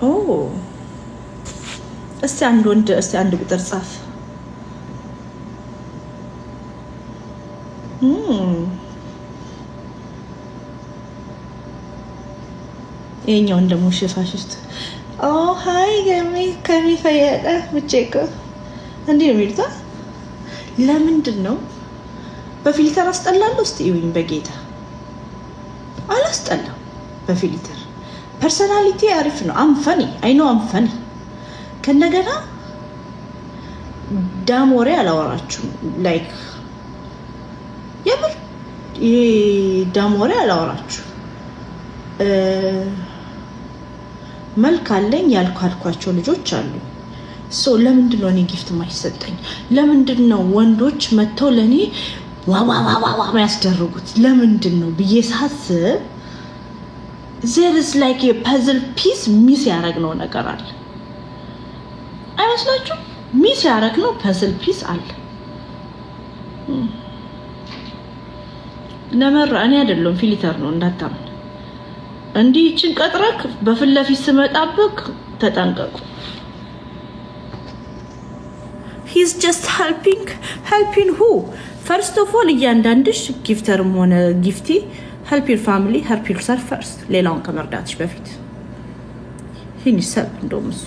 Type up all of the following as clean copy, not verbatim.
ኦ እስቲ አንድ ወንድ እስቲ አንድ ቁጥር ጻፍ። የኛውን ደግሞ ሽፋሽስት ኦ ሃይ ከሚ ፈየደ ብቻዬ እንዴ ነው የሚሉት። ለምንድን ነው በፊልተር አስጠላለሁ? እስቲ ይሁን በጌታ አላስጠላም። በፊልተር ፐርሰናሊቲ አሪፍ ነው። አምፈኒ አይ ኖ አምፈኒ ከነገና ዳሞሬ አላወራችሁም። ላይክ የምር ይሄ ዳሞሬ አላወራችሁ መልክ አለኝ ያልኳቸው ልጆች አሉ። ሶ ለምንድን ነው እኔ ጊፍት ማይሰጠኝ? ለምንድን ነው ወንዶች መተው ለኔ ዋዋዋዋ የሚያስደርጉት? ለምንድን ነው ብዬ ሳስብ there is like a puzzle piece ሚስ ያደረግነው ነገር አለ አይመስላችሁ? ሚስ ያደረግነው puzzle piece አለ። ነመራ እኔ አይደለም ፊልተር ነው እንዳታምን። እንዲህ እቺን ቀጥረክ በፊት ለፊት ስመጣብክ ተጠንቀቁ። he's just helping who first of all እያንዳንድሽ ጊፍተርም ሆነ ጊፍቲ help your family help yourself first ሌላውን ከመርዳትሽ በፊት ይህን ይሰብ እንደውም እሱ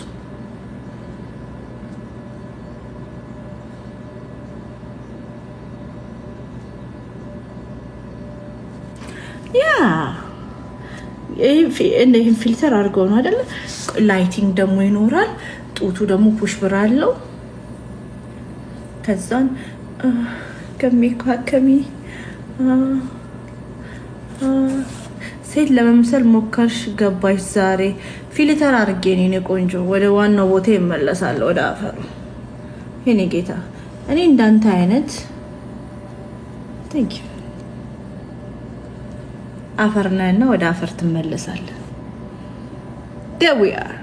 ይህን ፊልተር አድርገው ነው አይደለ? ላይቲንግ ደግሞ ይኖራል። ጡቱ ደግሞ ፑሽ ብር አለው። ከዛን ከሚ ሴት ለመምሰል ሞከርሽ ገባሽ ዛሬ ፊልተር አድርጌ ነው ቆንጆ። ወደ ዋናው ቦታ ይመለሳል፣ ወደ አፈሩ። የኔ ጌታ እኔ እንዳንተ አይነት ቴንክ ዩ አፈርናና ወደ አፈር ትመለሳለህ። there we are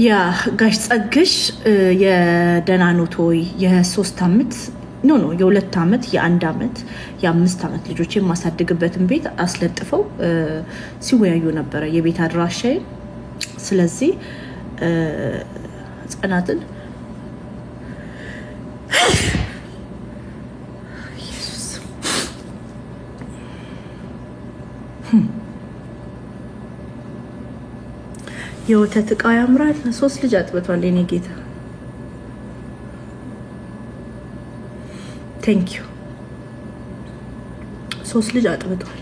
ያ ጋሽ ጸግሽ የደናኖት ወይ የ3 አመት ኖ የ2 አመት የ1 አመት የ5 አመት ልጆች የማሳድግበትን ቤት አስለጥፈው ሲወያዩ ነበረ የቤት አድራሻዬ። ስለዚህ ህጻናትን የወተት እቃ ያምራል። 3 ልጅ አጥብቷል የኔ ጌታ። ቴንክ ዩ 3 ልጅ አጥብቷል።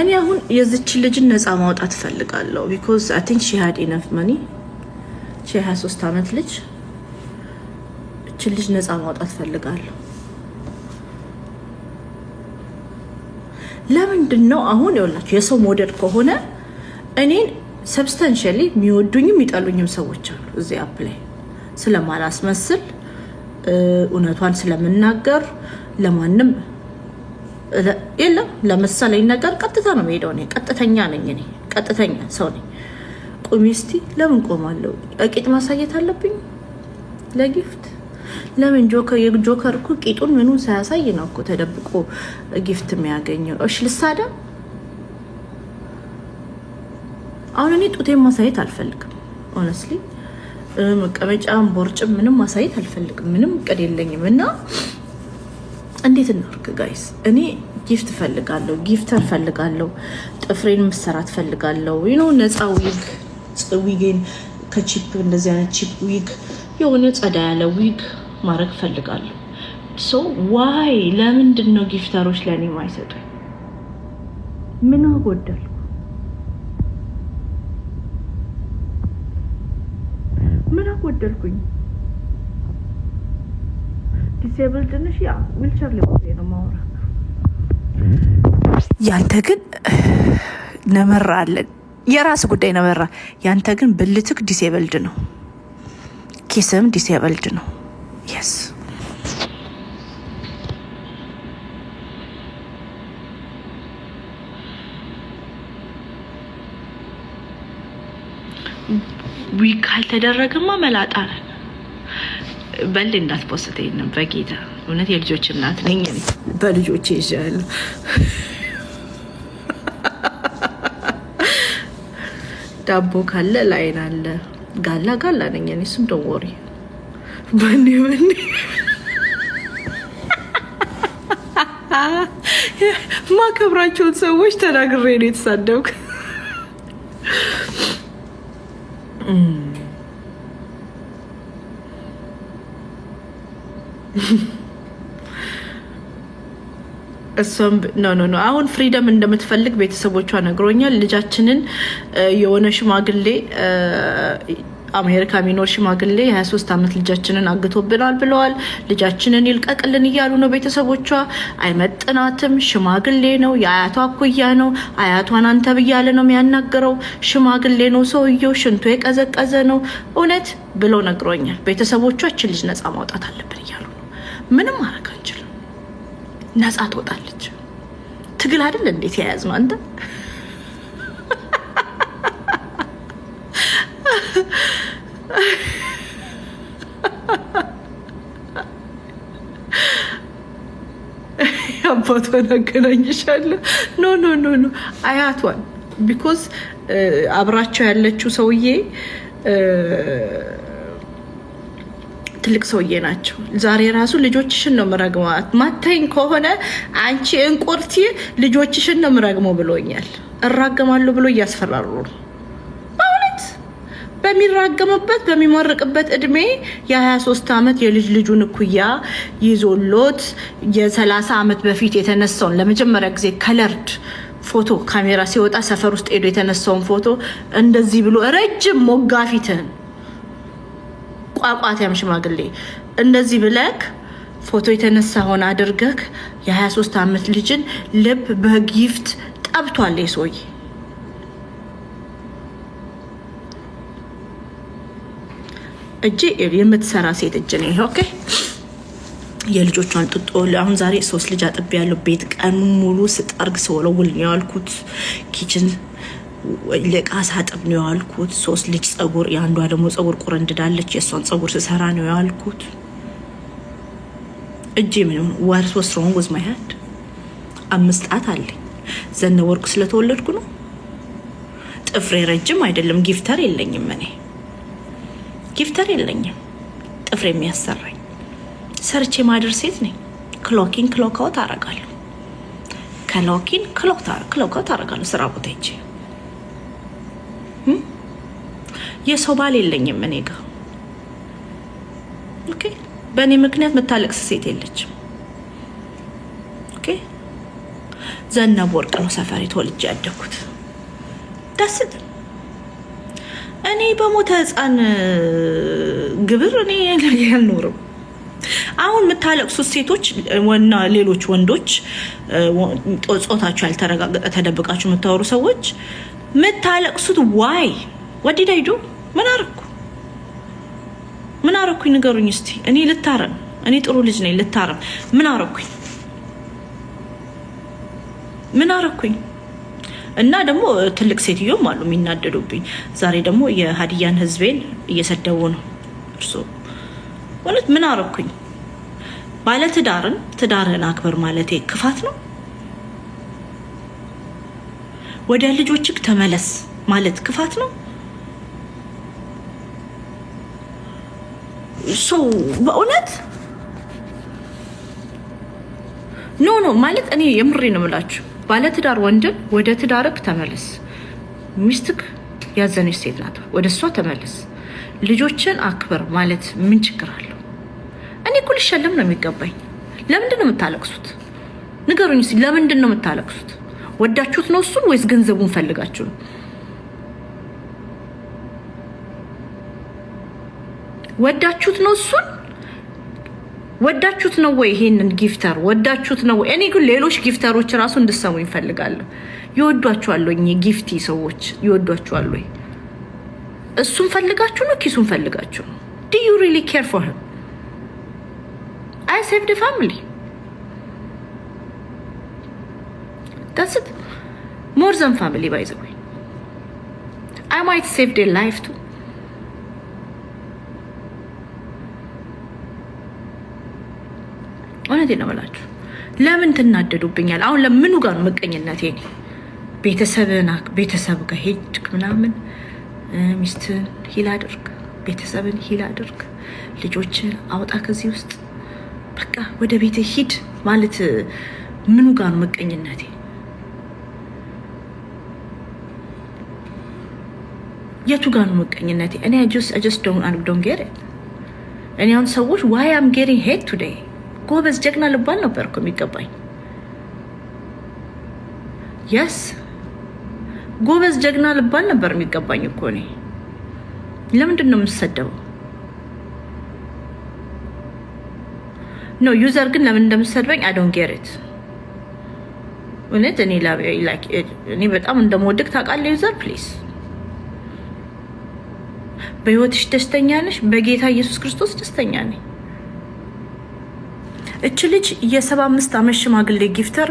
እኔ አሁን የዚች ልጅን ነፃ ማውጣት ፈልጋለሁ because I think she had enough money። she has 3 አመት ልጅ እቺ ልጅ ነፃ ማውጣት ፈልጋለሁ። ለምንድን ነው አሁን ይኸውላችሁ የሰው ሞዴል ከሆነ እኔን ሰብስታንሻሊ የሚወዱኝም የሚጠሉኝም ሰዎች አሉ። እዚህ አፕ ላይ ስለማላስመስል እውነቷን ስለምናገር ለማንም የለም ለምሳሌ ነገር ቀጥታ ነው የምሄደው። እኔ ቀጥተኛ ነኝ። እኔ ቀጥተኛ ሰው ነኝ። ቁሚ እስቲ ለምን ቆማለሁ? እቂጥ ማሳየት አለብኝ ለጊፍት? ለምን ጆከር እኮ ቂጡን ምኑን ሳያሳይ ነው እኮ ተደብቆ ጊፍት የሚያገኘው። እሺ ልሳደብ? አሁን እኔ ጡቴን ማሳየት አልፈልግም። ሆነስሊ መቀመጫም ቦርጭም ምንም ማሳየት አልፈልግም። ምንም ቀድ የለኝም። እና እንዴት እናርግ ጋይስ? እኔ ጊፍት ፈልጋለሁ፣ ጊፍተር ፈልጋለሁ፣ ጥፍሬን መስራት ፈልጋለሁ። ነፃ ዊግን ከቺፕ እንደዚህ አይነት ቺፕ ዊግ የሆነ ጸዳ ያለ ዊግ ማድረግ ፈልጋለሁ። ሶ ዋይ ለምንድን ነው ጊፍተሮች ለኔ ማይሰጡኝ? ምን አጎደል? ምን አጎደልኩኝ? ዲሴብልድ ነሽ? ያ ዊልቸር ላይ ነው ማውራ። ያንተ ግን ነመራ አለ። የራስ ጉዳይ ነመራ። ያንተ ግን ብልትክ ዲሴብልድ ነው፣ ኪስም ዲሴብልድ ነው። የስ ዊግ ካልተደረገማ መላጣ ነን። በል እንዳትፖስተኝ ነው በጌታ እውነት የልጆች እናት ነኝ በልጆቼ ይዣለሁ ዳቦ ካለ ላይን አለ ጋላ ነኝ እኔ እሱም ደወሪ በኔ ማከብራቸውን ሰዎች ተናግሬ ነው የተሳደብኩ እሷም ኖ አሁን ፍሪደም እንደምትፈልግ ቤተሰቦቿ ነግሮኛል። ልጃችንን የሆነ ሽማግሌ አሜሪካ የሚኖር ሽማግሌ 23 ዓመት ልጃችንን አግቶብናል ብለዋል። ልጃችንን ይልቀቅልን እያሉ ነው ቤተሰቦቿ። አይመጥናትም፣ ሽማግሌ ነው፣ የአያቷ እኩያ ነው። አያቷን አንተ ብያለ ነው የሚያናገረው። ሽማግሌ ነው ሰውየው፣ ሽንቶ የቀዘቀዘ ነው እውነት ብለው ነግሮኛል። ቤተሰቦቿ እችን ልጅ ነፃ ማውጣት አለብን እያሉ ነው። ምንም ማድረግ አንችልም። ነፃ ትወጣለች። ትግል አይደል እንዴት የያዝ ነው አንተ አባቷን አገናኝሻለሁ። ኖ አያቷን ቢኮዝ አብራቸው ያለችው ሰውዬ ትልቅ ሰውዬ ናቸው። ዛሬ ራሱ ልጆችሽን ነው ምረግማት ማታኝ ከሆነ አንቺ እንቁርቲ ልጆችሽን ነው ምረግመው ብሎኛል። እራገማለሁ ብሎ እያስፈራሩ ነው። በእውነት በሚራገምበት በሚመርቅበት እድሜ የ23 ዓመት የልጅ ልጁን እኩያ ይዞሎት የ30 ዓመት በፊት የተነሳውን ለመጀመሪያ ጊዜ ከለርድ ፎቶ ካሜራ ሲወጣ ሰፈር ውስጥ ሄዶ የተነሳውን ፎቶ እንደዚህ ብሎ ረጅም ሞጋፊትን ቋቋትያም ሽማግሌ እንደዚህ ብለክ ፎቶ የተነሳ ሆነ አድርገክ የ23 ዓመት ልጅን ልብ በጊፍት ጠብቷል። የሶይ እጄ የምትሰራ ሴት እጅ ነው። ኦኬ የልጆቿን ጥጦ አሁን ዛሬ 3 ልጅ አጥቤ ያለው ቤት ቀኑ ሙሉ ስጠርግ ስወለውል ነው ያልኩት። ኪችን ለቃሳ አጥብ ነው ያልኩት። 3 ልጅ ጸጉር ያንዷ ደግሞ ጸጉር ቁርንድዳለች የሷን ጸጉር ስሰራ ነው ያልኩት። እጄ ምን ነው ዋርስ ወስሮን ወዝ ማይ ሃንድ 5 ጣት አለኝ። ዘነወርቅ ስለተወለድኩ ነው። ጥፍሬ ረጅም አይደለም። ጊፍተር የለኝም እኔ ጊፍተር የለኝም። ጥፍሬ የሚያሰራኝ ሰርቼ ማደር ሴት ነኝ። ክሎኪን ክሎክ አውት አደርጋለሁ። ክሎኪን ክሎክ አውት አደርጋለሁ ስራ ቦታ ሂጅ። የሰው ባል የለኝም እኔ ጋር። ኦኬ በእኔ ምክንያት የምታለቅስ ሴት የለችም። ኦኬ ዘነብ ወርቅ ነው ሰፈሬ ተወልጄ ያደኩት። ዳስት እኔ በሞተ ህፃን ግብር እኔ ያልኖርም። አሁን የምታለቅሱት ሴቶች ወና ሌሎች ወንዶች ጾታቸው ያልተረጋገጠ ተደብቃችሁ የምታወሩ ሰዎች የምታለቅሱት ዋይ ወዲዳይዶ ምን አረኩኝ ንገሩኝ እስቲ። እኔ ልታረም እኔ ጥሩ ልጅ ነኝ ልታረም ምን አረኩኝ? እና ደግሞ ትልቅ ሴትዮም አሉ የሚናደዱብኝ። ዛሬ ደግሞ የሀዲያን ህዝቤን እየሰደቡ ነው። እርሶ ማለት ምን አረኩኝ? ባለ ትዳርን አክብር ማለቴ ክፋት ነው? ወደ ልጆችክ ተመለስ ማለት ክፋት ነው? ሶ በእውነት ኖ ማለት እኔ የምሬ ነው የምላችሁ። ባለትዳር ወንድም ወደ ትዳርክ ተመለስ። ሚስትክ ያዘነች ሴት ናት፣ ወደ እሷ ተመለስ። ልጆችን አክብር ማለት ምን ችግር አለው? እኔ እኮ ልሸለም ነው የሚገባኝ። ለምንድን ነው የምታለቅሱት? ንገሩኝ እስኪ። ለምንድን ነው የምታለቅሱት? ወዳችሁት ነው እሱን ወይስ ገንዘቡን ፈልጋችሁ ነው? ወዳችሁት ነው እሱን? ወዳችሁት ነው ወይ? ይሄንን ጊፍተር ወዳችሁት ነው ወይ? እኔ ግን ሌሎች ጊፍተሮች ራሱ እንድሰሙ ይፈልጋሉ። ይወዷችኋል ወይ? ጊፍቲ ሰዎች ይወዷችኋል ወይ? እሱን ፈልጋችሁ ነው? ኪሱን ፈልጋችሁ ነው? do you really care for him? I saved the family. That's it. More than family, by the way. I might save their life too. እውነቴን ነው የምላችሁ። ለምን ትናደዱብኛል? አሁን ለምኑ ጋር ነው መቀኝነቴ? ቤተሰብ ጋር ሄድክ ምናምን፣ ሚስትን ሂል አድርግ፣ ቤተሰብን ሂል አድርግ፣ ልጆችን አውጣ ከዚህ ውስጥ በቃ ወደ ቤት ሂድ ማለት ምኑ ጋር ነው መቀኝነቴ? የቱ ጋር ነው መቀኝነቴ? እኔ I just don't get it። እኔ አሁን ሰዎች why I'm getting hate today? ጎበዝ ጀግና ልባል ነበር እኮ የሚገባኝ። yes ጎበዝ ጀግና ልባል ነበር የሚገባኝ እኮ እኔ። ለምንድን ነው የምሰደበው? ኖ ዩዘር ግን ለምን እንደምሰድበኝ I don't get it። እውነት እኔ በጣም እንደምወድቅ ታውቃለህ ዩዘር ፕሊዝ። በህይወትሽ ደስተኛ ነሽ? በጌታ ኢየሱስ ክርስቶስ ደስተኛ ነኝ። እች ልጅ የ75 ዓመት ሽማግሌ ጊፍተር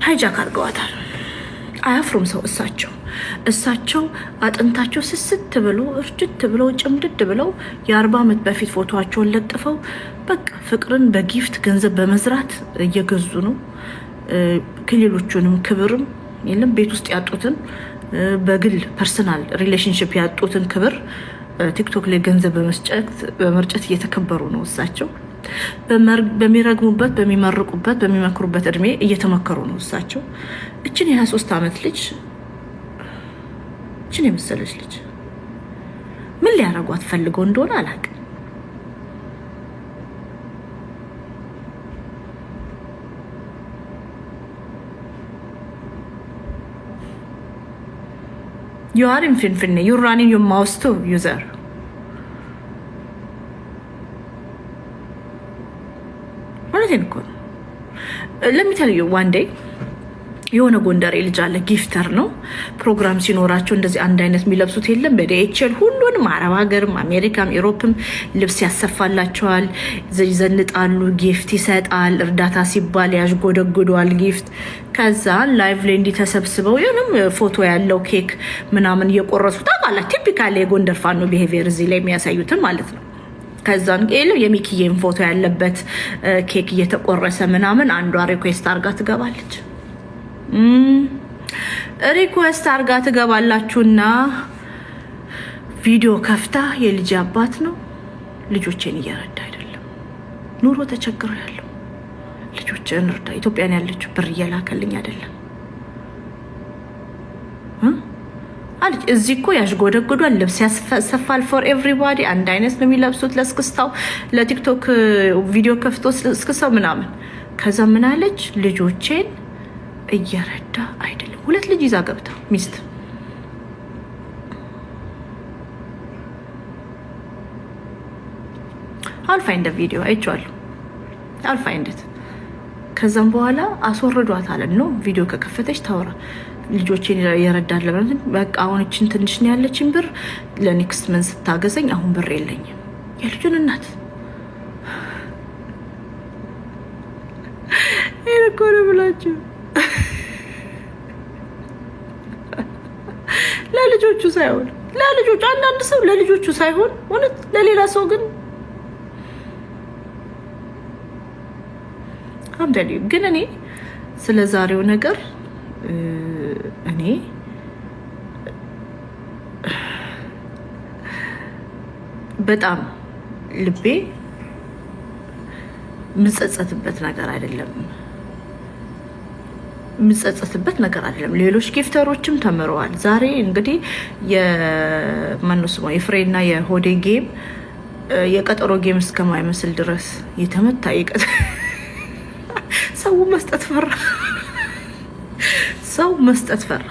ሃይጃክ አድርገዋታል። አያፍሩም ሰው እሳቸው አጥንታቸው ስስት ብሎ እርጅት ብለው ጭምድድ ብለው የ40 ዓመት በፊት ፎቶዋቸውን ለጥፈው በቃ ፍቅርን በጊፍት ገንዘብ በመዝራት እየገዙ ነው። ከሌሎቹንም ክብርም የለም ቤት ውስጥ ያጡትን በግል ፐርሰናል ሪሌሽንሽፕ ያጡትን ክብር ቲክቶክ ላይ ገንዘብ በመርጨት እየተከበሩ ነው። እሳቸው በሚረግሙበት በሚመርቁበት በሚመክሩበት እድሜ እየተመከሩ ነው። እሳቸው እችን የ23 ዓመት ልጅ እችን የመሰለች ልጅ ምን ሊያረጓት ፈልገው እንደሆነ አላውቅም። You are in Finfinne. You're running your mouth too, user. Let me tell you, one day, የሆነ ጎንደሬ ልጅ አለ ጊፍተር ነው። ፕሮግራም ሲኖራቸው እንደዚህ አንድ አይነት የሚለብሱት የለም በዲኤችኤል ሁሉንም አረብ ሀገርም አሜሪካም ኢሮፕም ልብስ ያሰፋላቸዋል፣ ይዘንጣሉ፣ ጊፍት ይሰጣል፣ እርዳታ ሲባል ያዥጎደጉደዋል ጊፍት። ከዛ ላይቭ ላይ እንዲህ ተሰብስበው የሆነም ፎቶ ያለው ኬክ ምናምን እየቆረሱ ታውቃለህ። ቲፒካል የጎንደር ፋኖ ቢሄቪየር እዚህ ላይ የሚያሳዩትን ማለት ነው። ከዛን ቄለው የሚኪዬን ፎቶ ያለበት ኬክ እየተቆረሰ ምናምን አንዷ ሪኩዌስት አርጋ ትገባለች። ሪኩዌስት አርጋ ትገባላችሁና ቪዲዮ ከፍታ የልጅ አባት ነው ልጆቼን እየረዳ አይደለም፣ ኑሮ ተቸግሮ ያለው ልጆቼን እርዳ፣ ኢትዮጵያን ያለችው ብር እየላከልኝ አይደለም አለች። እዚህ እኮ ያሽጎደጎዷል፣ ልብስ ያሰፋል ፎር ኤቭሪባዲ፣ አንድ አይነት ነው የሚለብሱት ለስክስታው፣ ለቲክቶክ ቪዲዮ ከፍቶ እስክስታው ምናምን። ከዛ ምን አለች? ልጆቼን እየረዳ አይደለም። ሁለት ልጅ ይዛ ገብታ ሚስት አልፋይንድ ቪዲዮ አይቻለሁ፣ አልፋይንድት። ከዛም በኋላ አስወርዷት አለ ነው ቪዲዮ ከከፈተች ታወራ ልጆቼን እየረዳለ ማለት በቃ አሁን እቺን ትንሽ ነው ያለችን ብር ለኔክስት መንዝ ስታገዘኝ አሁን ብር የለኝም። የልጁን እናት ይልኮረ ብላችሁ ለልጆቹ ሳይሆን ለልጆቹ አንዳንድ ሰው ለልጆቹ ሳይሆን እውነት ለሌላ ሰው ግን አምደሊ ግን እኔ ስለዛሬው ነገር እኔ በጣም ልቤ ምጸጸትበት ነገር አይደለም፣ ሌሎች ጊፍተሮችም ተምረዋል። ዛሬ እንግዲህ የማንስሞ የፍሬና የሆዴ ጌም የቀጠሮ ጌም እስከማይመስል ድረስ የተመታ ሰው መስጠት ፈራ።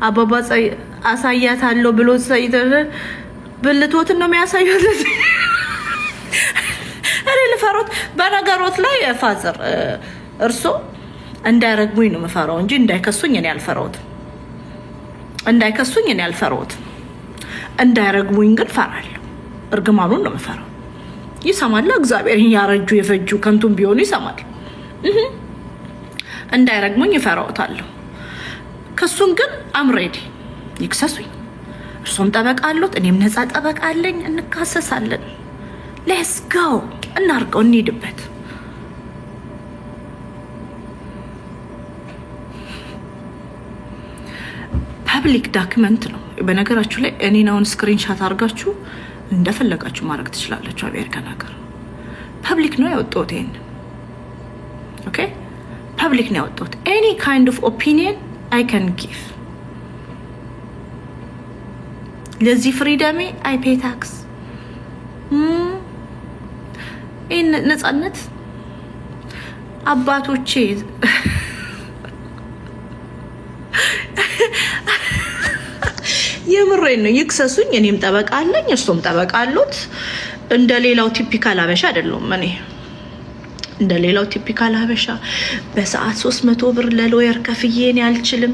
አባባ አሳያታለሁ ብሎ ብልቶትን ነው የሚያሳዩት። እኔ ልፈሮት በነገሮት ላይ ፋዘር እርሶ እንዳይረግሙኝ ነው የምፈራው እንጂ እንዳይከሱኝ እኔ አልፈራሁትም። እንዳይረግሙኝ ግን ፈራለሁ። እርግማኑን ነው የምፈራው። ይሰማል እግዚአብሔር፣ ያረጁ የፈጁ ከንቱም ቢሆኑ ይሰማል። እንዳይረግሙኝ ይፈራውታለሁ። ከሱን ግን አምሬዲ ይክሰሱኝ። እርሶም ጠበቃ አሉት፣ እኔም ነፃ ጠበቃ አለኝ። እንካሰሳለን። ሌትስ ጎ እናርገው፣ እንሂድበት። ፐብሊክ ዳክመንት ነው በነገራችሁ ላይ። እኔን አሁን ስክሪንሻት አድርጋችሁ እንደፈለጋችሁ ማድረግ ትችላላችሁ። አሜሪካን ሀገር ፐብሊክ ነው ያወጣሁት። ይሄን ኦኬ፣ ፐብሊክ ነው ያወጣሁት። ኤኒ ካይንድ ኦፍ ኦፒኒየን አይ ካን ጊቭ። ለዚህ ፍሪደሜ አይ ፔ ታክስ። ይህን ነፃነት አባቶቼ የምሬን ነው። ይክሰሱኝ፣ እኔም ጠበቃ አለኝ፣ እርሶም ጠበቃ አሉት። እንደሌላው ቲፒካል አበሻ አይደለም። እኔ እንደሌላው ቲፒካል አበሻ በሰዓት 300 ብር ለሎየር ከፍዬን ያልችልም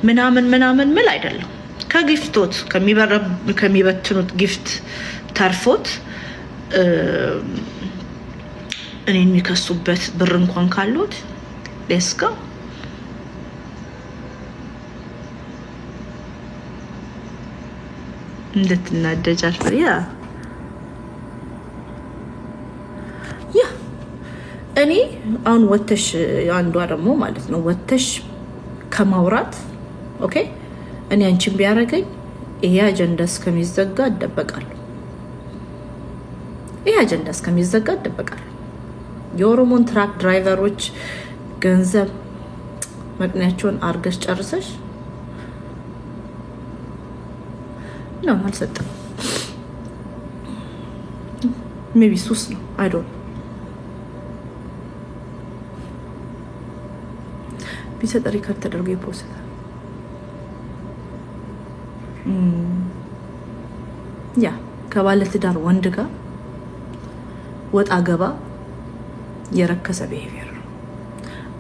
ምናምን ምናምን ምል አይደለም። ከጊፍቶት ከሚበትኑት ጊፍት ተርፎት እኔን የሚከሱበት ብር እንኳን ካሉት ሌስካ እንድትናደጃል ያ እኔ አሁን ወተሽ አንዷ ደግሞ ማለት ነው ወተሽ ከማውራት ኦኬ፣ እኔ አንቺን ቢያረገኝ ይሄ አጀንዳ እስከሚዘጋ እደበቃለሁ። ይሄ አጀንዳ እስከሚዘጋ እደበቃለሁ። የኦሮሞን ትራክ ድራይቨሮች ገንዘብ መቅኒያቸውን አርገሽ ጨርሰሽ ነው አልሰጠም። ሜቢ ሱስ ነው አይዶን ቢሰጥ ሪከርድ ተደርጎ ይፖስታል። ያ ከባለትዳር ወንድ ጋር ወጣ ገባ የረከሰ ቢሄቪየር ነው።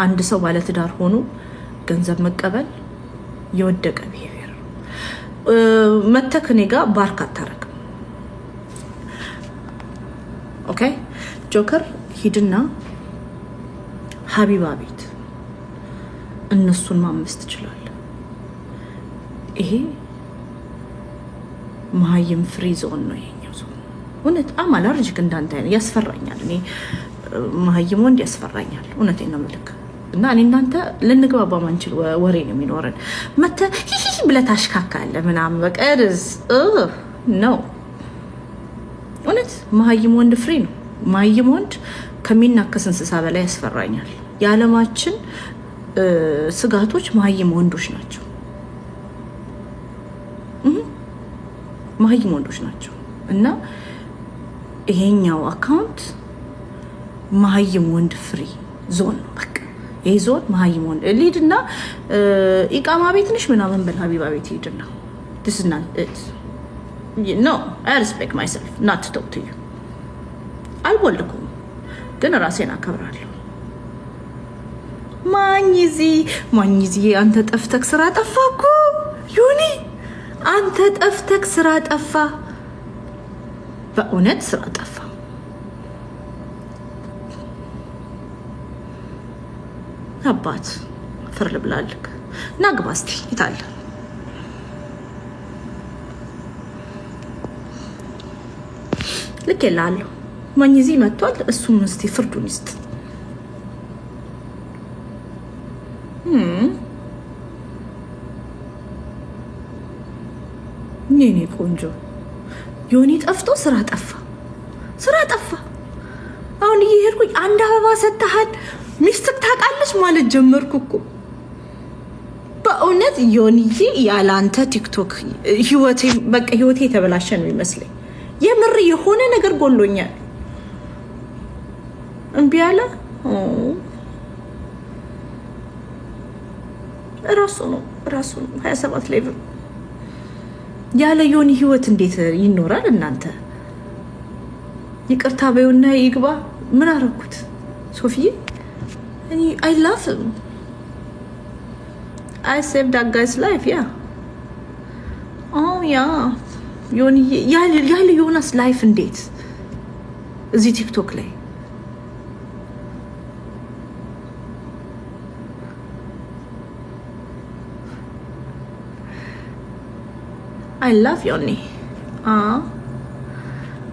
አንድ ሰው ባለትዳር ሆኖ ገንዘብ መቀበል የወደቀ ቢሄቪየር ነው። መተክ እኔ ጋር ባርክ አታረግም። ኦኬ ጆከር ሂድና ሀቢባ ቤት እነሱን ማመስ ትችላለህ። ይሄ መሀይም ፍሪ ዞን ነው። ይሄኛው ዞን እውነት አማላርጅክ እንዳንተ ያስፈራኛል። እኔ መሀይም ወንድ ያስፈራኛል። እውነቴን ነው የምልክ እና እኔ እናንተ ልንግባባ ማንችል ወሬ ነው የሚኖረን። መተ ሂሂ ብለህ ታሽካካለህ ምናምን በቀርዝ ነው። እውነት መሀይም ወንድ ፍሪ ነው። መሀይም ወንድ ከሚናከስ እንስሳ በላይ ያስፈራኛል። የዓለማችን ስጋቶች መሀይም ወንዶች ናቸው። መሀይም ወንዶች ናቸው እና ይሄኛው አካውንት መሀይም ወንድ ፍሪ ዞን ነው። በቃ ይሄ ዞን መሀይም ወንድ ሊድና ኢቃማ ቤት ነሽ ምናምን በል ሀቢባ ቤት ሂድና this is not it no I respect myself not to talk to you አልወልኩም ግን ራሴን አከብራለሁ። ማኝዚ አንተ ጠፍተክ ስራ ጠፋ እኮ ዩኒ፣ አንተ ጠፍተክ ስራ ጠፋ፣ በእውነት ስራ ጠፋ። አባት ፍር ልብላልክ ናግባ እስቲ ይታለ ልክ ይላለሁ። ማኝዚ መጥቷል። እሱም እስቲ ፍርዱን ይስጥ። የኔ ቆንጆ ዮኒ ጠፍቶ ስራ ጠፋ፣ ስራ ጠፋ። አሁን እየሄድኩኝ አንድ አበባ ሰጥተሃል ሚስትክ ታውቃለች ማለት ጀመርኩ እኮ በእውነት ዮኒዬ። ያለ አንተ ቲክቶክ ህይወቴ በቃ ህይወቴ የተበላሸ ነው ይመስለኝ። የምር የሆነ ነገር ጎሎኛል። እምቢ አለ ራሱ ነው 27 ሌቭል ያለ ዮኒ ህይወት እንዴት ይኖራል? እናንተ ይቅርታ በይውና ይግባ። ምን አረኩት ሶፊዬ? እኔ አይ ላቭ him I saved that guy's life yeah oh yeah ዮኒ ያለ ዮናስ ላይፍ እንዴት እዚህ ቲክቶክ ላይ አይ ላቭ ዮኒ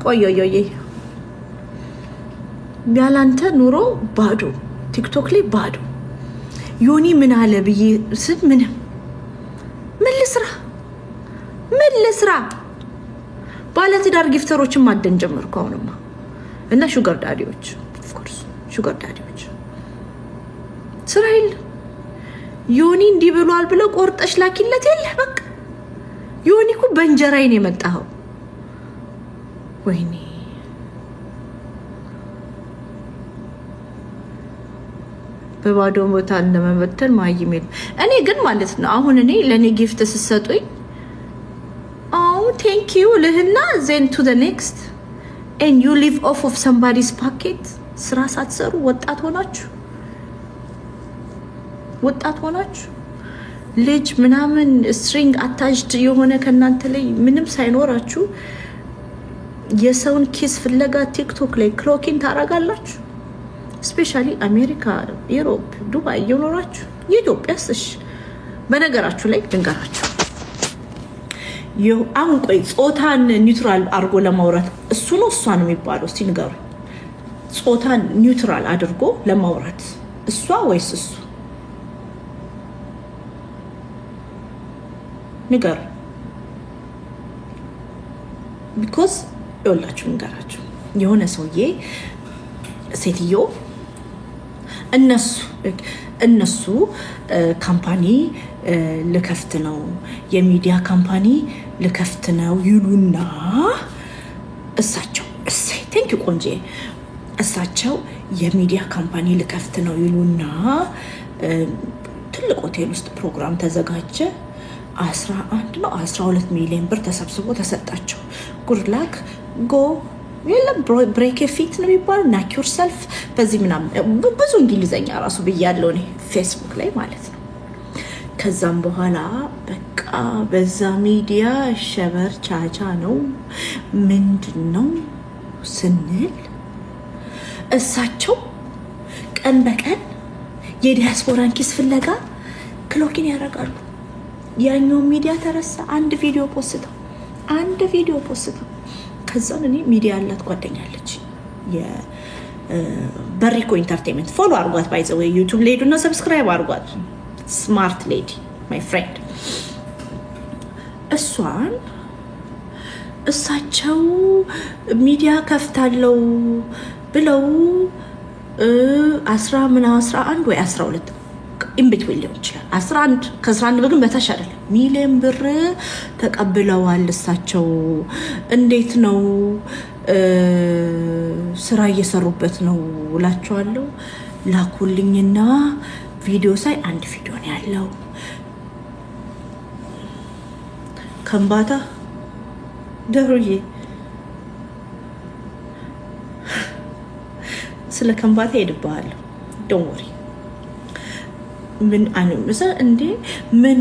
ቆዮዮዬ ያላንተ ኑሮ ባዶ ቲክቶክ ላይ ባዶ ዮኒ ምን አለ ብዬ ስል ምንም ምን ልስራ ባለትዳር ጊፍተሮችን ማደን ጀመርኩ አሁንማ እና ሹገር ዳዲዎች ኦፍ ኮርስ ሹገር ዳዲዎች ስራ የለ ዮኒ እንዲህ ብሏል ብለው ቆርጠሽ ላኪለት የለ በቃ ዮኒ እኮ በእንጀራዬ ነው የመጣው ወይኔ በባዶ ቦታ እንደመበተን ማይም የለም እኔ ግን ማለት ነው አሁን እኔ ለኔ ጊፍት ስሰጡኝ ቴንክ ዩ ልህና ዜን ቱ ዘ ኔክስት and you live off of somebody's pocket ስራ ሳትሰሩ ወጣት ሆናችሁ ልጅ ምናምን ስትሪንግ አታችድ የሆነ ከናንተ ላይ ምንም ሳይኖራችሁ የሰውን ኪስ ፍለጋ ቲክቶክ ላይ ክሎኪን ታረጋላችሁ ስፔሻሊ አሜሪካ ዩሮፕ ዱባይ እየኖራችሁ የኢትዮጵያስ እሺ በነገራችሁ ላይ ድንገራችሁ አሁን ቆይ ጾታን ኒውትራል አድርጎ ለማውራት እሱ ነው እሷ ነው የሚባለው እስቲ ንገሩ ጾታን ኒውትራል አድርጎ ለማውራት እሷ ወይስ እሱ ንገሩ ቢኮዝ ይኸውላችሁ ንገራችሁ የሆነ ሰውዬ ሴትዮ እነሱ ካምፓኒ ልከፍት ነው የሚዲያ ካምፓኒ ልከፍት ነው ይሉና እሳቸው ቴንክ ዩ ቆንጆ እሳቸው የሚዲያ ካምፓኒ ልከፍት ነው ይሉና ትልቅ ሆቴል ውስጥ ፕሮግራም ተዘጋጀ 12 ሚሊዮን ብር ተሰብስቦ ተሰጣቸው ጉድ ላክ ጎ የለም ብሬክ ፊት ነው የሚባለው ናክ ዮርሰልፍ በዚህ ምናምን ብዙ እንግሊዘኛ ራሱ ብያለሁ እኔ ፌስቡክ ላይ ማለት ነው ከዛም በኋላ በቃ በዛ ሚዲያ ሸበር ቻቻ ነው ምንድነው ስንል እሳቸው ቀን በቀን የዲያስፖራን ኪስ ፍለጋ ክሎኪን ያደርጋሉ ያኛው ሚዲያ ተረሳ አንድ ቪዲዮ ፖስተው ከዛን እኔ ሚዲያ ያላት ጓደኛለች የበሪኮ ኢንተርቴይንመንት ፎሎ አርጓት ባይዘው ዩቲዩብ ላይ ሄዱና ሰብስክራይብ አርጓት ስማርት ሌዲ ማይ ፍሬንድ እሳቸው ሚዲያ ከፍታለው ብለው 11 ወይ 12 ኢንቢትዊል ሊሆን ይችላል 11 ከ11 ግን በታች አይደለም ሚሊዮን ብር ተቀብለዋል እሳቸው እንዴት ነው ስራ እየሰሩበት ነው እላቸዋለሁ ላኩልኝና ቪዲዮ ሳይ አንድ ቪዲዮ ነው ያለው ከምባታ ደብሮዬ ስለ ከምባታ ሄድብሃለሁ ዶንት ወሪ ምን አንምሰ እንዴ ምን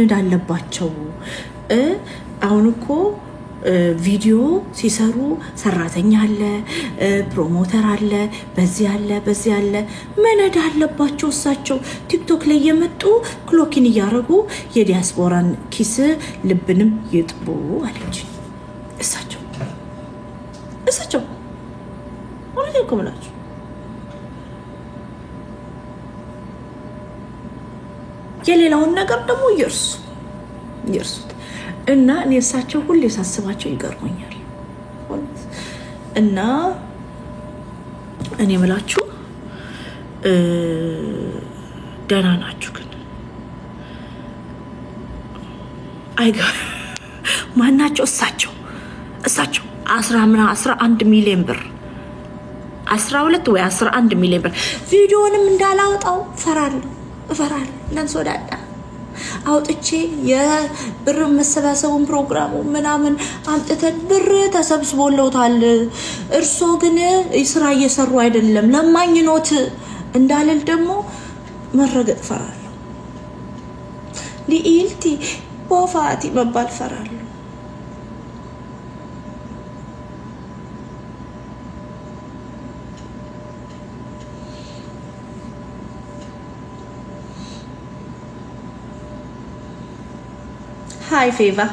እንዳለባቸው አሁን እኮ ቪዲዮ ሲሰሩ ሰራተኛ አለ ፕሮሞተር አለ በዚህ አለ ምን እንዳለባቸው እሳቸው ቲክቶክ ላይ የመጡ ክሎኪን እያረጉ የዲያስፖራን ኪስ ልብንም ይጥቡ አለች እሳቸው ወላሂ ኮምላችሁ የሌላውን ነገር ደግሞ ይርሱት እና እኔ እሳቸው ሁሌ ሳስባቸው ይገርሙኛል እና እኔ ምላችሁ ደህና ናችሁ ግን ማናቸው እሳቸው 11 ሚሊዮን ብር 12 ወይ 11 ሚሊዮን ብር ቪዲዮንም እንዳላወጣው እፈራለሁ ለንሶዳዳ አውጥቼ የብር መሰባሰቡን ፕሮግራሙ ምናምን አምጥተን ብር ተሰብስቦለውታል እርሶ ግን ስራ እየሰሩ አይደለም ለማኝኖት እንዳልል ደግሞ መረገጥ ፈራለሁ ሊኢልቲ ቦፋቲ መባል ፈራለሁ Hi, Favor.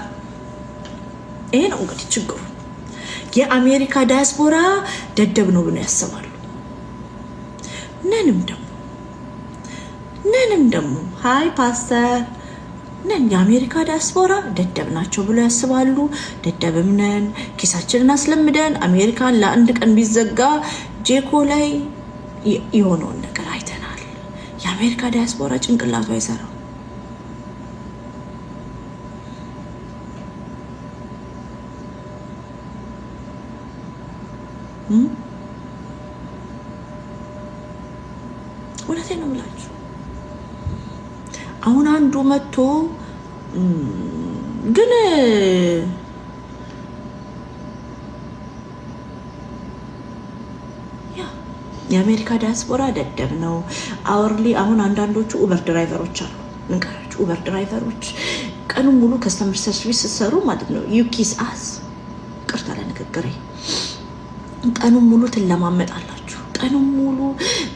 ይሄ ነው እንግዲህ ችግሩ። የአሜሪካ ዳያስፖራ ደደብ ነው ብለው ያስባሉ። ነንም ደግሞ ሃይ ፓስተር ነን የአሜሪካ ዳያስፖራ ደደብ ናቸው ብለው ያስባሉ። ደደብም ነን። ኪሳችንን አስለምደን አሜሪካን ለአንድ ቀን ቢዘጋ ጄኮ ላይ የሆነውን ነገር አይተናል። የአሜሪካ ዳያስፖራ ጭንቅላቱ አይሰራም። እውነቴን ነው የምላችሁ። አሁን አንዱ መጥቶ ግን የአሜሪካ ዲያስፖራ ደደብ ነው አወርሊ። አሁን አንዳንዶቹ ኡበር ድራይቨሮች አሉ፣ ንገራችሁ ኡበር ድራይቨሮች ቀኑን ሙሉ ከስተመር ሰርቪስ ሲሰሩ ማለት ነው። ዩኪስ አስ ቅርታ ለንግግሬ ቀኑን ሙሉ ትለማመጣላችሁ። ቀኑን ሙሉ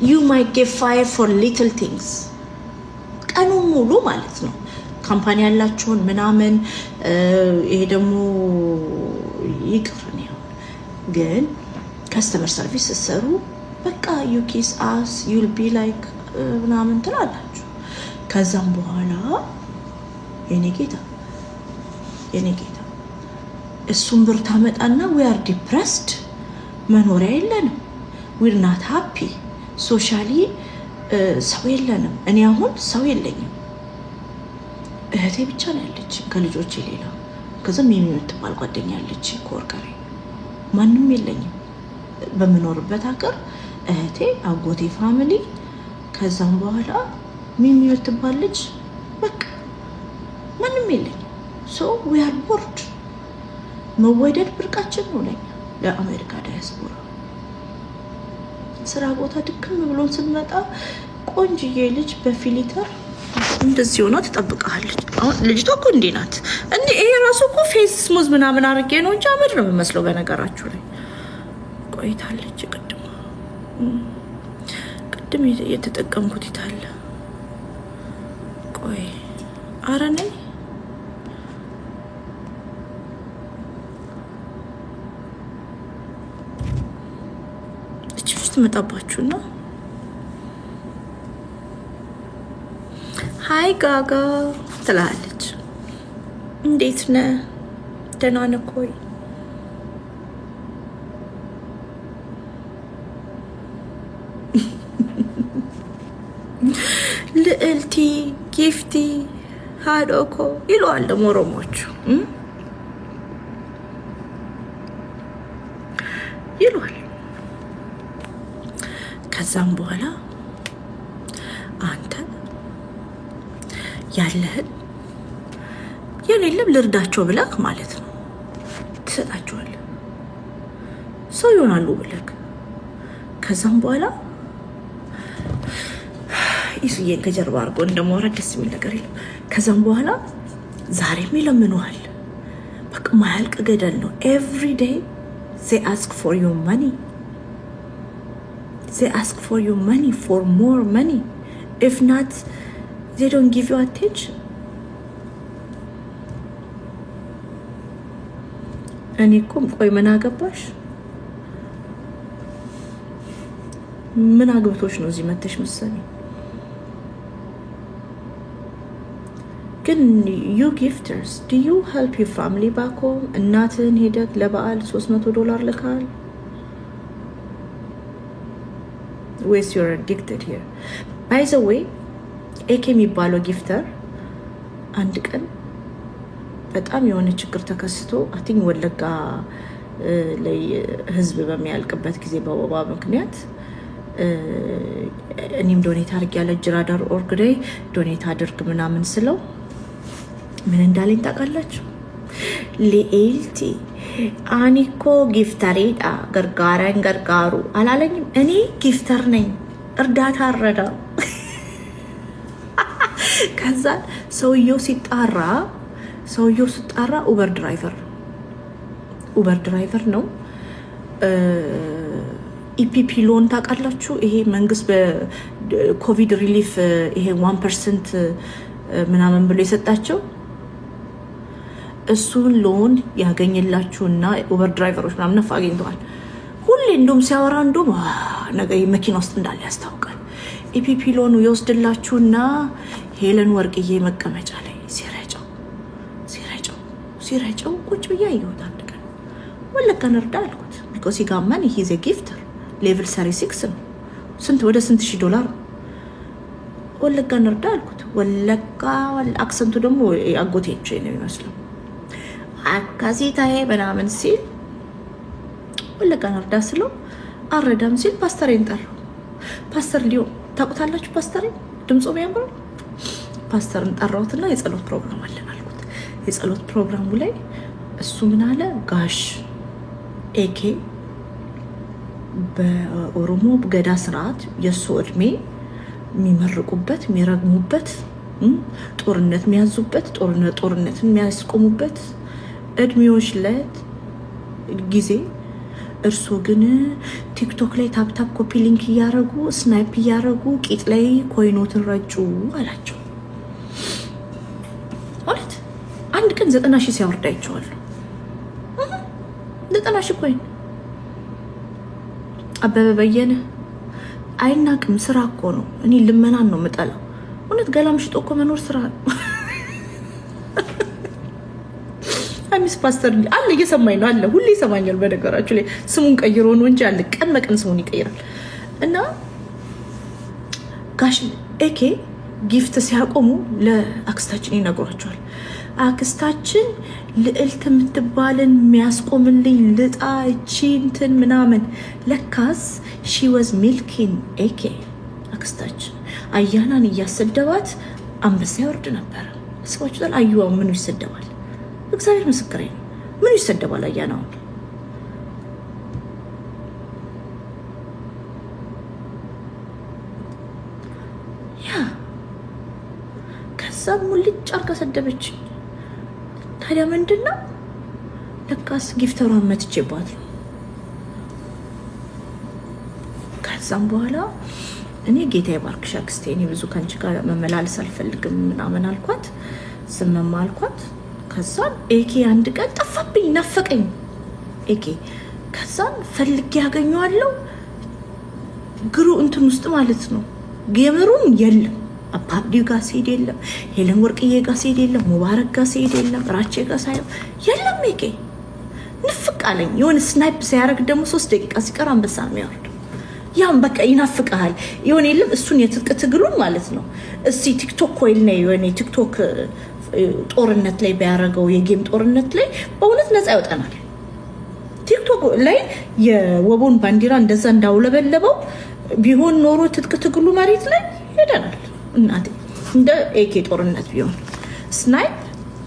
ዩ ማይ ጌት ፋየር ፎር ሊትል ቲንግስ ቀኑን ሙሉ ማለት ነው። ካምፓኒ ያላችሁን ምናምን ይሄ ደግሞ ይቅርን ያው ግን ከስተመር ሰርቪስ ሲሰሩ በቃ ዩ ኪስ አስ ዩል ቢ ላይክ ምናምን ትላላችሁ። ከዛም በኋላ የኔ ጌታ እሱን ብር ታመጣና ዊ አር ዲፕረስድ፣ መኖሪያ የለንም፣ ዊር ናት ሃፒ፣ ሶሻሊ ሰው የለንም። እኔ አሁን ሰው የለኝም፣ እህቴ ብቻ ነው ያለች ከልጆቼ ሌላ። ከዛም የምትባል ጓደኛ ያለች ኮርቀሬ፣ ማንም የለኝም በምኖርበት ሀገር እህቴ፣ አጎቴ፣ ፋሚሊ። ከዛም በኋላ ሚሚ የምትባል ልጅ፣ በቃ ማንም የለኝም። ሶ ዊ አር ቦርድ። መወደድ ብርቃችን ነው ለኛ ለአሜሪካ ዳያስፖራ። ስራ ቦታ ድክም ብሎን ስንመጣ ቆንጅዬ ልጅ በፊሊተር እንደዚህ ሆና ትጠብቃለች። አሁን ልጅቷ እኮ እንዴ ናት እንዴ! ይሄ ራሱ እኮ ፌስ ስሙዝ ምናምን አድርጌ ነው እንጂ አመድ ነው የምመስለው። በነገራችሁ ላይ ቆይታለች። ቅድም የተጠቀምኩት ይታለ ቆይ አረ ነኝ ትመጣባችሁና ሃይ ጋጋ ትላለች። እንዴት ነህ? ደህና ነህ ኮይ? ልዕልቲ ጊፍቲ ሃዶኮ ይለዋል ደግሞ ኦሮሞቹ ይለዋል። ከዛም በኋላ አንተ ያለህን የሌለም ልርዳቸው ብለህ ማለት ነው ትሰጣቸዋለህ፣ ሰው ይሆናሉ ብለህ። ከዛም በኋላ ይሱዬን ከጀርባ አድርጎ እንደማውራት ደስ የሚል ነገር የለም። ከዛም በኋላ ዛሬም ይለምኑሃል። በቃ ማያልቅ ገደል ነው። ኤቭሪ ዴይ they ask for your money. They ask for your money, for more money. If not, they don't give you attention. እኔ እኮ ቆይ ምን አገባሽ? ምን አግብቶሽ ነው እዚህ መተሽ መሰለኝ? ግን you gifters, do you help your family back home? እናትህን ሄደህ ለበዓል $300 ልካል? ወይስ you're addicted here? By the way, ኤኬ የሚባለው ጊፍተር አንድ ቀን በጣም የሆነ ችግር ተከስቶ አቲኝ ወለጋ ላይ ህዝብ በሚያልቅበት ጊዜ በወባ ምክንያት እኔም ዶኔት አድርግ ያለ ጅራዳር ኦርግ ላይ ዶኔት አድርግ ምናምን ስለው ምን እንዳለኝ ታውቃላችሁ? ሊኤልቲ አኒኮ ጊፍተሬዳ ገርጋራን ገርጋሩ አላለኝም። እኔ ጊፍተር ነኝ፣ እርዳታ አረዳ። ከዛ ሰውየው ሲጣራ ኡበር ድራይቨር ነው። ኢፒፒ ሎን ታውቃላችሁ? ይሄ መንግስት በኮቪድ ሪሊፍ ይሄ 1% ምናምን ብሎ የሰጣቸው እሱን ሎን ያገኝላችሁና ኡበር ድራይቨሮች ምናምን ነፍ አግኝተዋል። ሁሌ እንደውም ሲያወራ እንደውም ነገ መኪና ውስጥ እንዳለ ያስታውቃል። ኢፒፒ ሎኑ የወስድላችሁና ሄለን ወርቅዬ መቀመጫ ላይ ሲረጨው ቁጭ ብዬ አየሁት። አንድ ቀን ወለጋን እርዳ አልኩት። ቢኮዝ ሲጋማን ይሄ ዘ ጊፍተር ሌቭል 36 ነው። ወደ ስንት ሺህ $1000 ወለጋን እርዳ አልኩት። ወለጋ አክሰንቱ ደግሞ አጎቴች ነው የሚመስለው። አካሲታዬ ምናምን ሲል ወለጋን እርዳ ስለው አረዳም ሲል ፓስተሬን ጠራው። ፓስተር ሊዮ ታውቁታላችሁ? ፓስተሬ ድምፁ የሚያምረው ፓስተርን ጠራሁትና የጸሎት ፕሮግራም አለን አልኩት። የጸሎት ፕሮግራሙ ላይ እሱ ምን አለ? ጋሽ ኤኬ በኦሮሞ ገዳ ስርዓት የእሱ እድሜ የሚመርቁበት የሚረግሙበት፣ ጦርነት የሚያዙበት፣ ጦርነትን የሚያስቆሙበት እድሜዎች ላይ ጊዜ እርሶ ግን ቲክቶክ ላይ ታፕታፕ ኮፒ ሊንክ እያረጉ ስናይፕ እያረጉ ቂጥ ላይ ኮይኖትን ረጩ አላቸው። ማለት አንድ ቀን 90,000 ሲያወርድ አይቼዋለሁ። 90,000 ኮይን አበበ በየነ አይናቅም። ስራ እኮ ነው። እኔ ልመናን ነው የምጠላው። እውነት ገላም ሽጦ እኮ መኖር ስራ ነው። አሚስ ፓስተር አለ እየሰማኝ ነው አለ። ሁሌ ይሰማኛል። በነገራችሁ ላይ ስሙን ቀይሮ ነው እንጂ አለ ቀን በቀን ስሙን ይቀይራል። እና ጋሽ ኤኬ ጊፍት ሲያቆሙ ለአክስታችን ይነግሯቸዋል። አክስታችን ልዕልት የምትባልን የሚያስቆምልኝ ልጣ እቺ እንትን ምናምን። ለካስ ሺ ወዝ ሚልኪን ኤኬ አክስታችን አያናን እያሰደባት አንበሳ ያወርድ ነበረ። ሰዎች ታል አዩዋ ምኑ ይሰደባል? እግዚአብሔር ምስክሬ ነው። ምኑ ይሰደባል? አያናውን ያ ከዛ ሙልጭ አርጋ ሰደበች። ታዲያ ምንድነው? ለካስ ጊፍተሯን መትቼባት ነው። ከዛም በኋላ እኔ ጌታ ይባርክሽ አክስቴ፣ እኔ ብዙ ከአንቺ ጋር መመላለስ አልፈልግም ምናምን አልኳት። ዝምማ አልኳት። ከዛን ኤኬ አንድ ቀን ጠፋብኝ፣ ናፈቀኝ ኤኬ። ከዛን ፈልጌ ያገኘዋለሁ ግሩ እንትን ውስጥ ማለት ነው። ጌመሩም የለም፣ አፓብዲው ጋር ሲሄድ የለም፣ ሄለን ወርቅዬ ጋር ሲሄድ የለም፣ ሙባረክ ጋር ሲሄድ የለም፣ ራቼ ጋር ሳይሆን የለም። ኤኬ ንፍቅ አለኝ። የሆነ ስናይፕ ሲያደርግ ደግሞ 3 ደቂቃ ሲቀር አንበሳ ነው የሚያወርደው። ያም በቃ ይናፍቃል። የሆነ የለም እሱን የትጥቅ ትግሉን ማለት ነው። እስቲ ቲክቶክ ኮይል ነው የሆነ ቲክቶክ ጦርነት ላይ ቢያደርገው የጌም ጦርነት ላይ በእውነት ነፃ ይወጣናል። ቲክቶክ ላይ የወቦን ባንዲራ እንደዛ እንዳውለበለበው ቢሆን ኖሮ ትጥቅ ትግሉ መሬት ላይ ሄደናል። እናቴ እንደ ኤኬ ጦርነት ቢሆን ስናይፕ፣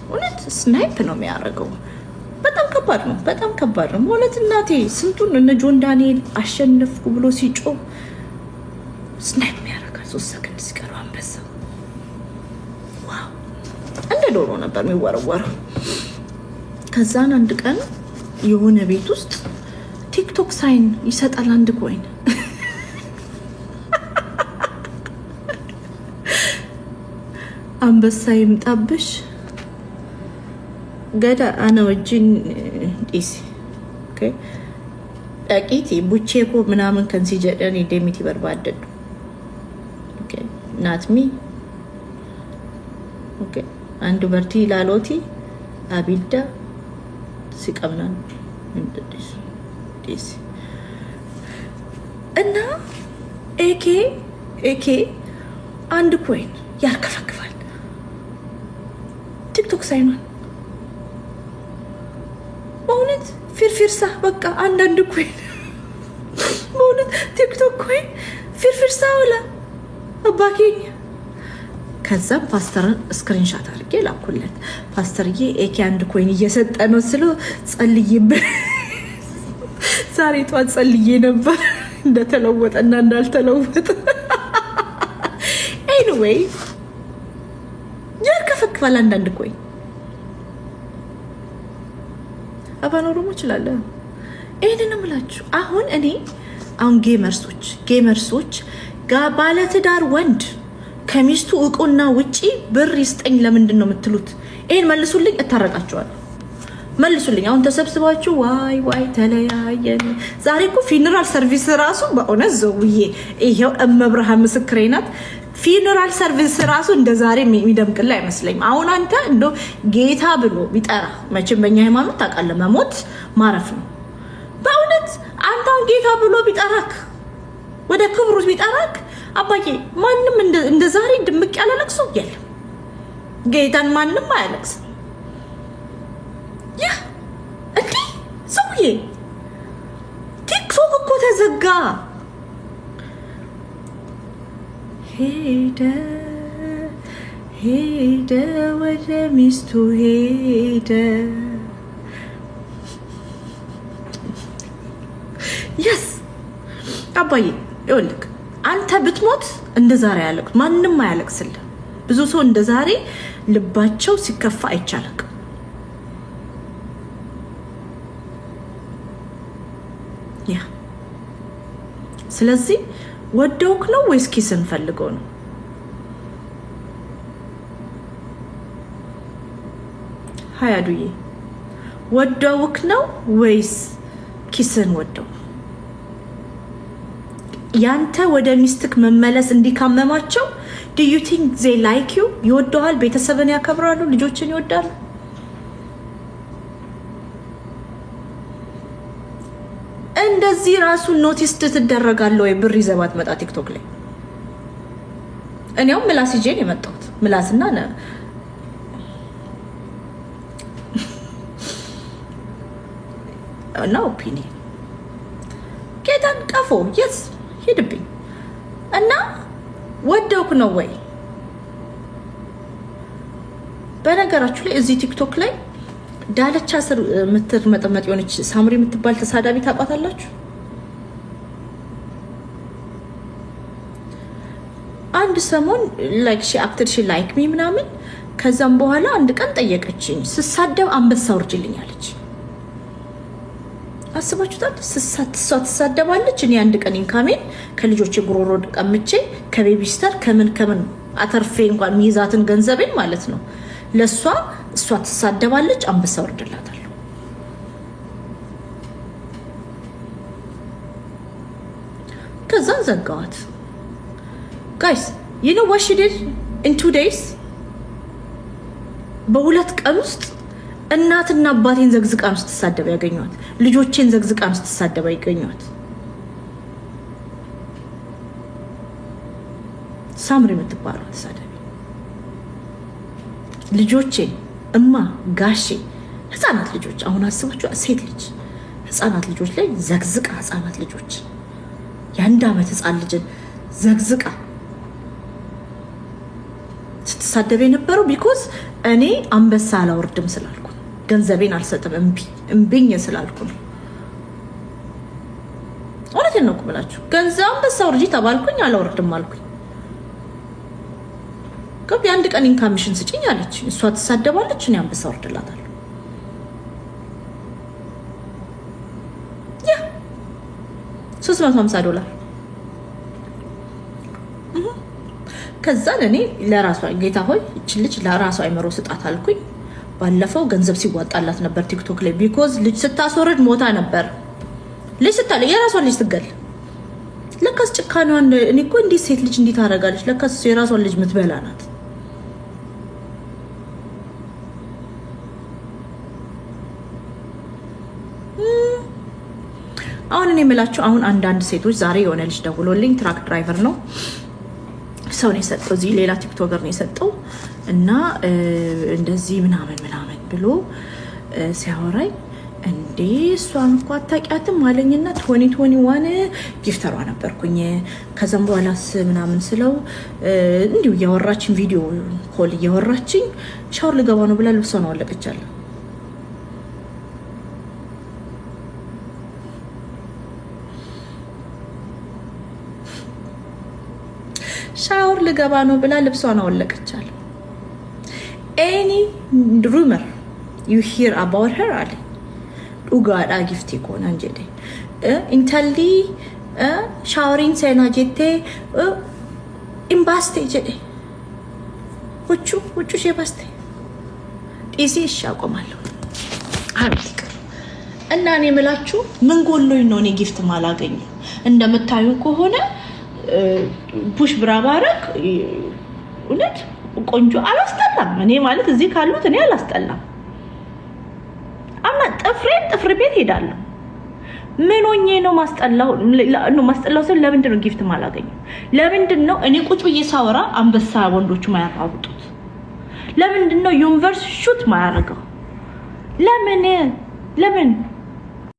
እውነት ስናይፕ ነው የሚያደርገው። በጣም ከባድ ነው፣ በጣም ከባድ ነው ማለት እናቴ። ስንቱን እነ ጆን ዳንኤል አሸነፍኩ ብሎ ሲጮህ ስናይፕ ያደርጋል። 3 ሰከንድ ሲቀረው አንበሳ ዋው እንደ ዶሮ ነበር የሚወረወረው። ከዛን አንድ ቀን የሆነ ቤት ውስጥ ቲክቶክ ሳይን ይሰጣል አንድ ኮይን። አንበሳ ይምጣብሽ ገዳ አነ ወጅን ዲስ ኦኬ ዳቂቲ ቡቼኮ ምናምን ከንሲ ጀደኒ ደሚቲ በርባደዱ ኦኬ ናትሚ ኦኬ አንዱ በርቲ ላሎቲ አቢዳ ሲቀምናን እንድዲስ ዲስ እና ኤኬ አንድ ኮይን ያርከፈክፋል። ቲክቶክ ሳይኗል በእውነት ፊርፊርሳ በቃ አንዳንድ ኮይን በእውነት ቲክቶክ ኮይን ፊርፊርሳ ወላ አባኬኝ። ከዛም ፓስተርን ስክሪንሻት አድርጌ ላኩለት። ፓስተርዬ ኤኬ አንድ ኮይን እየሰጠ ነው ስለው ጸልይበት ዛሬ ጧት ጸልዬ ነበር እንደተለወጠና እንዳልተለወጠ። ኤኒዌይ ያርከፈክፋል አንዳንድ ኮይን አባኖ ደግሞ ይችላል። ይሄንን እምላችሁ አሁን ጌመርሶች ባለትዳር ወንድ ከሚስቱ እቁና ውጪ ብር ይስጠኝ ለምንድን ነው የምትሉት? ይሄን መልሱልኝ፣ እታረቃቸዋለሁ። መልሱልኝ። አሁን ተሰብስባችሁ ዋይ ዋይ ተለያየን። ዛሬ እኮ ፊነራል ሰርቪስ ራሱ በእውነት ዘውዬ ይሄው እመብርሃን ምስክሬ ናት። ፊነራል ሰርቪስ ራሱ እንደ ዛሬ የሚደምቅልህ አይመስለኝም። አሁን አንተ እንዶ ጌታ ብሎ ቢጠራ መቼም በእኛ ሃይማኖት ታውቃለህ መሞት ማረፍ ነው። በእውነት አንተ አሁን ጌታ ብሎ ቢጠራክ ወደ ክብሩ ቢጠራክ አባዬ ማንም እንደ ዛሬ ድምቅ ያለ ለቅሶ የለም። ጌታን ማንም አያለቅስም። ያ እንዴ ሰውዬ ቲክቶክ እኮ ተዘጋ። ሄደ ሄደ ወደ ሚስቱ ሄደ። የስ አባዬ ይኸውልህ አንተ ብትሞት እንደ ዛሬ አያለቅስ ማንም አያለቅስልህ። ብዙ ሰው እንደ ዛሬ ልባቸው ሲከፋ አይቻልም። ያ ስለዚህ ወደውክ ነው ወይስ ኪስን ፈልገው ነው? ሀያዱዬ ወደውክ ነው ወይስ ኪስን ወደው? ያንተ ወደ ሚስትክ መመለስ እንዲካመማቸው do you think they like you? ይወደዋል፣ ቤተሰብን ያከብራሉ፣ ልጆችን ይወዳሉ። እንደዚህ ራሱ ኖቲስ ትደረጋለህ ወይ? ብር ይዘባት መጣ ቲክቶክ ላይ እኔው ምላስ ይዤ ነው የመጣሁት። ምላስና እና ኦፒኒየን ጌታን ቀፎ የስ ሄድብኝ እና ወደውክ ነው ወይ? በነገራችሁ ላይ እዚህ ቲክቶክ ላይ ዳለቻ ስር መጠመጥ የሆነች ሳምሪ የምትባል ተሳዳቢ ታውቃታላችሁ? አንድ ሰሞን ላይክ ሺ አክትድ ሺ ላይክ ሚ ምናምን። ከዛም በኋላ አንድ ቀን ጠየቀችኝ። ስሳደብ አንበሳ ወርጅልኝ አለች። አስባችሁታል? እሷ ትሳደባለች፣ እኔ አንድ ቀን ኢንካሜን ከልጆቼ ጉሮሮ ቀምቼ ከቤቢስተር ከምን አተርፌ እንኳን ሚይዛትን ገንዘቤን ማለት ነው ለሷ እሷ ትሳደባለች፣ አንበሳ ወርድላታለሁ። ከዛ ዘጋዋት። ጋይስ you know what she did in 2 days? በሁለት ቀን ውስጥ እናትና አባቴን ዘግዝቃም ስትሳደብ ያገኘዋት፣ ልጆቼን ዘግዝቃም ስትሳደብ ያገኘዋት ሳምሪ የምትባለው ተሳደቢ ልጆቼን እማ ጋሼ ህፃናት ልጆች አሁን አስባችሁ ሴት ልጅ ህፃናት ልጆች ላይ ዘግዝቃ ህፃናት ልጆች የ1 ዓመት ህፃን ልጅን ዘግዝቃ ስትሳደብ የነበረው ቢኮዝ እኔ አንበሳ አላወርድም ስላልኩ ገንዘቤን አልሰጥም እምቢኝ ስላልኩ ነው። እውነቴን ነው ብላችሁ ገንዘብ አንበሳ ወርጂ ተባልኩኝ አላወርድም አልኩኝ። ከብ የአንድ ቀን ኢንካሚሽን ስጭኝ አለች። እሷ ትሳደባለች፣ እኔ አንበሳ ወርድላታለሁ። ያ $350 ከዛ ለኔ ለራሷ ጌታ ሆይ እቺ ልጅ ለራሷ አይመሮ ስጣት አልኩኝ። ባለፈው ገንዘብ ሲዋጣላት ነበር ቲክቶክ ላይ ቢኮዝ ልጅ ስታስወርድ ሞታ ነበር። ልጅ ስታለ የራሷን ልጅ ትገል ለካስ ጭካኔዋን እኔ እኮ እንዴት ሴት ልጅ እንዴት አደረጋለች? ለካስ የራሷን ልጅ ምትበላ ናት። አሁን እኔ የምላችሁ አሁን አንዳንድ ሴቶች ዛሬ የሆነ ልጅ ደውሎልኝ ትራክ ድራይቨር ነው ሰው ነው የሰጠው፣ እዚህ ሌላ ቲክቶከር ነው የሰጠው እና እንደዚህ ምናምን ብሎ ሲያወራኝ እንዴ እሷን እኮ አታውቂያትም አለኝና 2021 ጊፍተሯ ነበርኩኝ። ከዛም በኋላስ ምናምን ስለው እንዲሁ እያወራችኝ ቪዲዮ ኮል እያወራችኝ ሻወር ልገባ ነው ብላ ልብሷን አወለቀቻለሁ። ሻወር ልገባ ነው ብላ ልብሷን አወለቀቻለሁ። ኤኒ ሩመር ዩ ሂር አባውት ሄር አለ ኡጋዳ ጊፍቲ ኮና እንጀዴ ኢንተሊ ሻወሪን ሴና ጀቴ ኢምባስቴ ጀዴ ሁቹ ሼባስቴ ዲሲ ይሻቆማለሁ አብይቅ እና እኔ የምላችሁ ምን ጎሎኝ ነው እኔ ጊፍት ማላገኘው? እንደምታዩ ከሆነ ፑሽ ብራባረክ እውነት ቆንጆ አላስጠላም። እኔ ማለት እዚህ ካሉት እኔ አላስጠላም። አማ ጥፍር ቤት ሄዳለሁ። ምን ሆኜ ነው ማስጠላው ስል ለምንድን ነው ጊፍት ማላገኘው? ለምንድን ነው እኔ ቁጭ ብዬ ሳወራ አንበሳ ወንዶቹ ማያራሩጡት? ለምንድን ነው ዩኒቨርስ ሹት ማያረገው? ለምን